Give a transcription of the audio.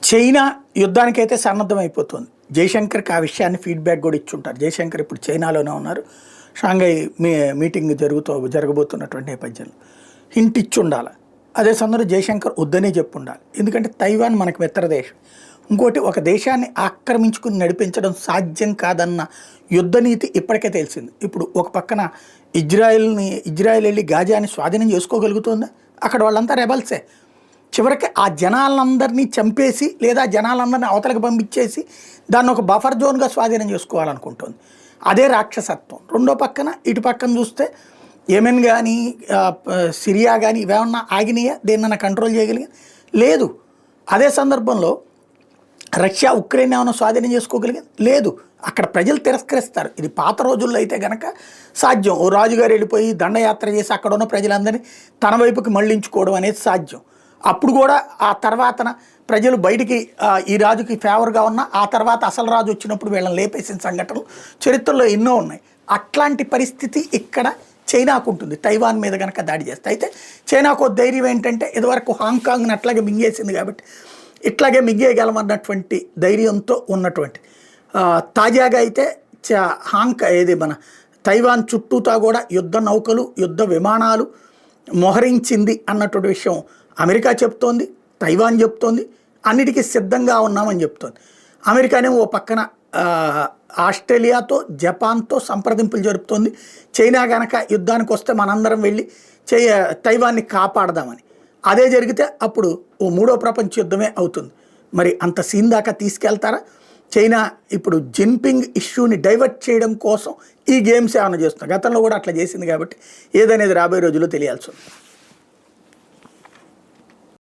China యుద్ధానికైతే సన్నద్ధమైపోతుంది. జయశంకర్కి ఆ విషయాన్ని feedback కూడా ఇచ్చుంటారు. జయశంకర్ ఇప్పుడు చైనాలోనే ఉన్నారు. షాంఘై మీటింగ్ జరగబోతున్నటువంటి నేపథ్యంలో హింట్ ఇచ్చి ఉండాలి. అదే సందర్భంలో జయశంకర్ వద్దనే చెప్పు ఉండాలి. ఎందుకంటే తైవాన్ మనకు మిత్ర దేశం. ఇంకోటి, ఒక దేశాన్ని ఆక్రమించుకుని నడిపించడం సాధ్యం కాదన్న యుద్ధ నీతి ఇప్పటికే తెలిసింది. ఇప్పుడు ఒక పక్కన ఇజ్రాయెల్ వెళ్ళి గాజాని స్వాధీనం చేసుకోగలుగుతుందా? అక్కడ వాళ్ళంతా రెబల్సే. చివరికి ఆ జనాలందరినీ చంపేసి లేదా జనాలందరినీ అవతలకు పంపించేసి దాన్ని ఒక బఫర్ జోన్గా స్వాధీనం చేసుకోవాలనుకుంటుంది. అదే రాక్షసత్వం. రెండో పక్కన ఇటు పక్కన చూస్తే యెమెన్ కానీ సిరియా కానీ ఇవేమన్నా ఆగినాయా? దేన్నన్నా కంట్రోల్ చేయగలిగా? లేదు. అదే సందర్భంలో రష్యా ఉక్రెయిన్ ఏమైనా స్వాధీనం చేసుకోగలిగింది? లేదు. అక్కడ ప్రజలు తిరస్కరిస్తారు. ఇది పాత రోజుల్లో అయితే కనుక సాధ్యం. ఓ రాజుగారు వెళ్ళిపోయి దండయాత్ర చేసి అక్కడ ఉన్న ప్రజలందరినీ తన వైపుకి మళ్లించుకోవడం అనేది సాధ్యం. అప్పుడు కూడా ఆ తర్వాతన ప్రజలు బయటికి ఈ రాజుకి ఫేవర్గా ఉన్న ఆ తర్వాత అసలు రాజు వచ్చినప్పుడు వీళ్ళని లేపేసిన సంఘటనలు చరిత్రలో ఎన్నో ఉన్నాయి. అట్లాంటి పరిస్థితి ఇక్కడ చైనాకు ఉంటుంది తైవాన్ మీద కనుక దాడి చేస్తే. అయితే చైనాకు ధైర్యం ఏంటంటే ఇదివరకు హాంకాంగ్ని అట్లాగే మింగేసింది కాబట్టి ఇట్లాగే మింగేయగలమన్నటువంటి ధైర్యంతో ఉన్నటువంటి తాజాగా అయితే మన తైవాన్ చుట్టూతా కూడా యుద్ధ నౌకలు యుద్ధ విమానాలు మోహరించింది అన్నటువంటి విషయం అమెరికా చెప్తోంది, తైవాన్ చెప్తోంది. అన్నిటికీ సిద్ధంగా ఉన్నామని చెప్తోంది. అమెరికానే ఓ పక్కన ఆస్ట్రేలియాతో జపాన్తో సంప్రదింపులు జరుపుతోంది. చైనా కనుక యుద్ధానికి వస్తే మనందరం వెళ్ళి తైవాన్ని కాపాడదామని. అదే జరిగితే అప్పుడు ఓ మూడో ప్రపంచ యుద్ధమే అవుతుంది. మరి అంత సీన్ దాకా తీసుకెళ్తారా? చైనా ఇప్పుడు జిన్పింగ్ ఇష్యూని డైవర్ట్ చేయడం కోసం ఈ గేమ్స్ ఏమైనా చేస్తుంది. గతంలో కూడా అట్లా చేసింది కాబట్టి ఏదనేది రాబోయే రోజుల్లో తెలియాల్సి ఉంది.